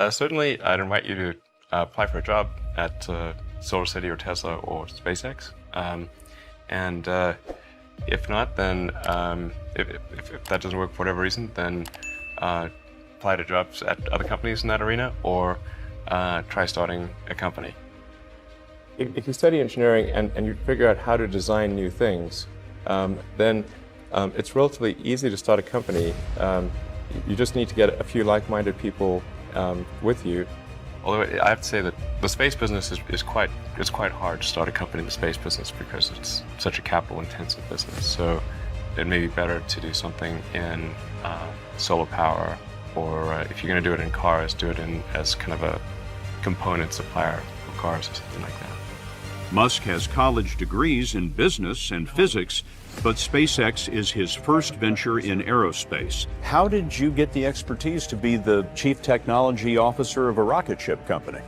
Certainly, I'd invite you to apply for a job at SolarCity or Tesla or SpaceX. And if not, then if that doesn't work for whatever reason, then apply to jobs at other companies in that arena or try starting a company. If you study engineering and you figure out how to design new things, then it's relatively easy to start a company. You just need to get a few like-minded people with you. Although I have to say that the space business is quite hard to start a company in the space business because it's such a capital-intensive business. So it may be better to do something in solar power, or if you're going to do it in cars, do it as kind of a component supplier for cars or something like that. Musk has college degrees in business and physics, but SpaceX is his first venture in aerospace. How did you get the expertise to be the chief technology officer of a rocket ship company?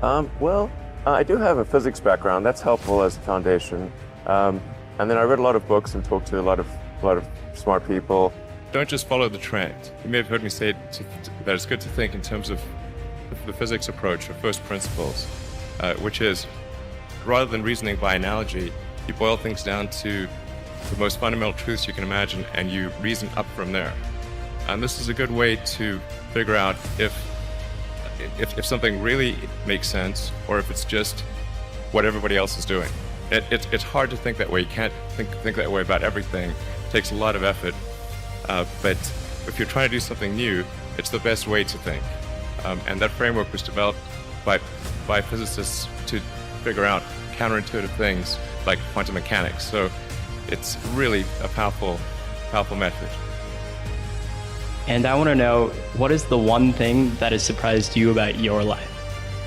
I do have a physics background. That's helpful as a foundation. And then I read a lot of books and talked to a lot of smart people. Don't just follow the trend. You may have heard me say that it's good to think in terms of the physics approach or first principles, which is rather than reasoning by analogy, you boil things down to the most fundamental truths you can imagine, and you reason up from there. And this is a good way to figure out if something really makes sense, or if it's just what everybody else is doing. It's hard to think that way. You can't think that way about everything. It takes a lot of effort. But if you're trying to do something new, it's the best way to think. And that framework was developed by physicists to figure out counterintuitive things like quantum mechanics. So it's really a powerful method. And I want to know, what is the one thing that has surprised you about your life?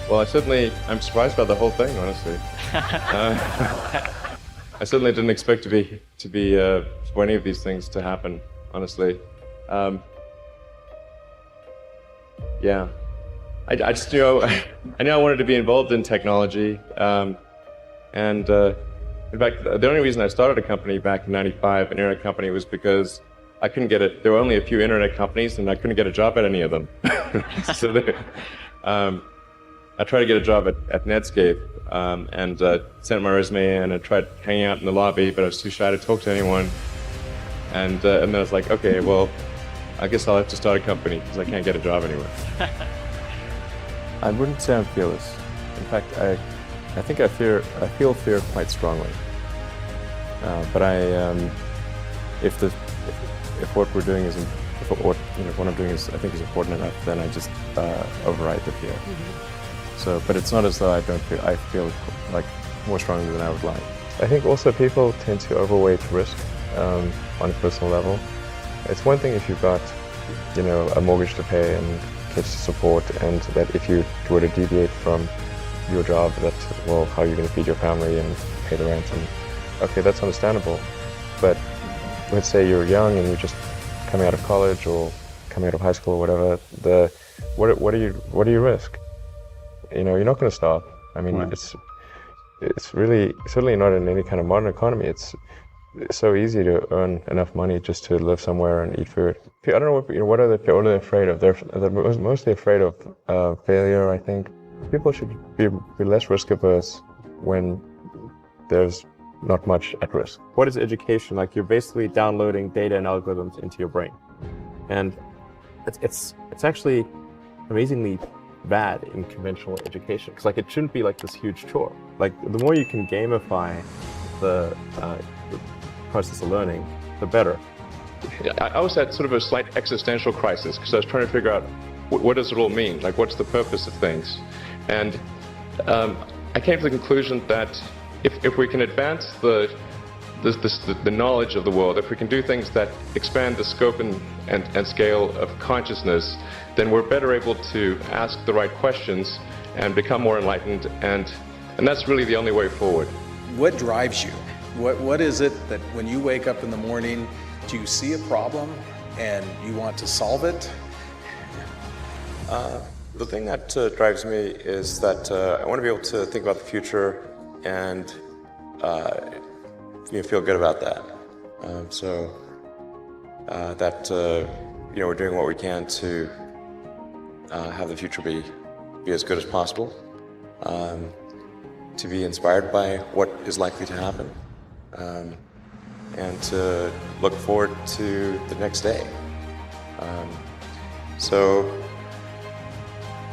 Well, I'm surprised by the whole thing, honestly. I certainly didn't expect for any of these things to happen, honestly. Yeah. I just knew I knew I wanted to be involved in technology. In fact, the only reason I started a company back in '95, an internet company, was because I couldn't get it. There were only a few internet companies, and I couldn't get a job at any of them. So I tried to get a job at Netscape, and sent my resume in and tried hanging out in the lobby, but I was too shy to talk to anyone. And then I was like, okay, well, I guess I'll have to start a company because I can't get a job anywhere. I wouldn't say I'm fearless. In fact, I think I feel fear quite strongly. But if what we're doing what I'm doing is I think is important enough, then I just override the fear. So, but it's not as though I feel like more strongly than I would like. I think also people tend to overweight risk on a personal level. It's one thing if you've got, a mortgage to pay and kids to support, and that if you were to deviate from your job, how are you going to feed your family and pay the rent? And okay, that's understandable. But let's say you're young and you're just coming out of college or coming out of high school or whatever. What do you risk? You're not going to stop. I mean, right. It's really certainly not in any kind of modern economy. It's so easy to earn enough money just to live somewhere and eat food. I don't know what are they afraid of? They're mostly afraid of failure, I think. People should be less risk averse when there's not much at risk. What is education? Like, you're basically downloading data and algorithms into your brain, and it's actually amazingly bad in conventional education, because it shouldn't be like this huge chore. Like, the more you can gamify the process of learning, the better. I was at sort of a slight existential crisis because I was trying to figure out what does it all mean? Like, what's the purpose of things? And I came to the conclusion that if we can advance the knowledge of the world, if we can do things that expand the scope and scale of consciousness, then we're better able to ask the right questions and become more enlightened, and that's really the only way forward. What drives you? What is it that when you wake up in the morning, do you see a problem and you want to solve it? The thing that drives me is that I want to be able to think about the future and feel good about that. That we're doing what we can to have the future be as good as possible, to be inspired by what is likely to happen, and to look forward to the next day. So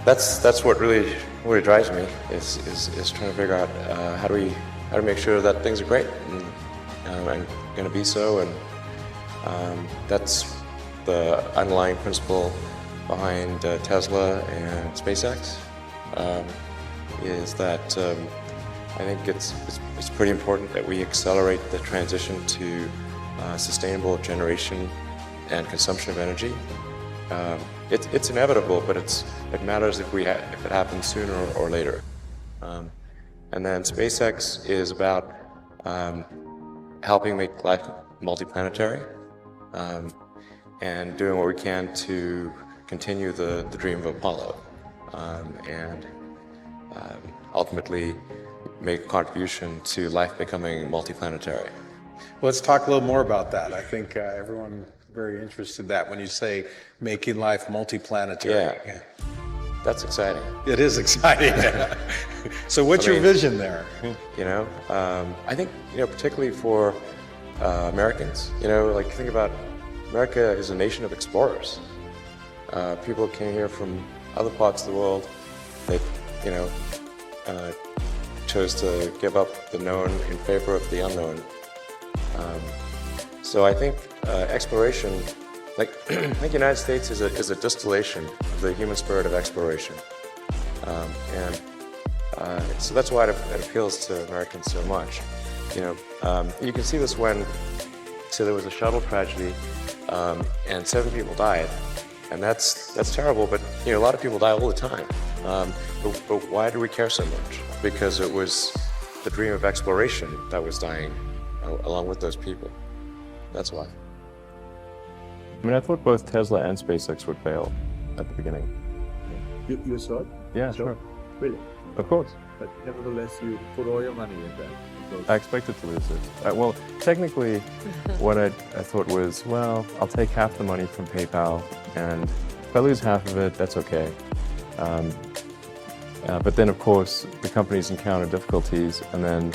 that's what really drives me, is trying to figure out how do we make sure that things are great and going to be so, and that's the underlying principle behind Tesla and SpaceX, is that I think it's pretty important that we accelerate the transition to sustainable generation and consumption of energy. It's inevitable, but it matters if it happens sooner or later. And then SpaceX is about helping make life multiplanetary, and doing what we can to continue the dream of Apollo, and ultimately make a contribution to life becoming multiplanetary. Let's talk a little more about that. I think everyone very interested in that when you say making life multiplanetary. Yeah. That's exciting. It is exciting. So what's your vision there? You know, I think, particularly for Americans, like think about America is a nation of explorers. People came here from other parts of the world. They, chose to give up the known in favor of the unknown. So I think exploration, I think the United States is a distillation of the human spirit of exploration. So that's why it appeals to Americans so much. You can see this when, there was a shuttle tragedy, and 7 people died, and that's terrible. But a lot of people die all the time. But why do we care so much? Because it was the dream of exploration that was dying along with those people. That's why. I mean, I thought both Tesla and SpaceX would fail at the beginning. You saw it? Yeah, sure. Really? Of course. But nevertheless, you put all your money in that. I expected to lose it. Well, technically, what I thought was, well, I'll take half the money from PayPal, and if I lose half of it, that's okay. But then, of course, the companies encounter difficulties and then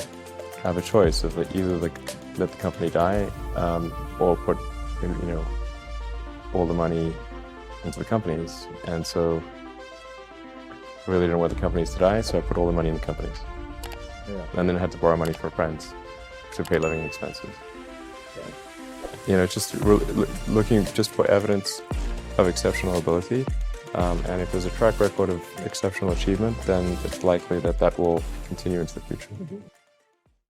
have a choice of either let the company die, or put all the money into the companies. And so I really didn't want the companies to die, so I put all the money in the companies. Yeah. And then I had to borrow money from friends to pay living expenses. Just looking just for evidence of exceptional ability. And if there's a track record of exceptional achievement, then it's likely that will continue into the future.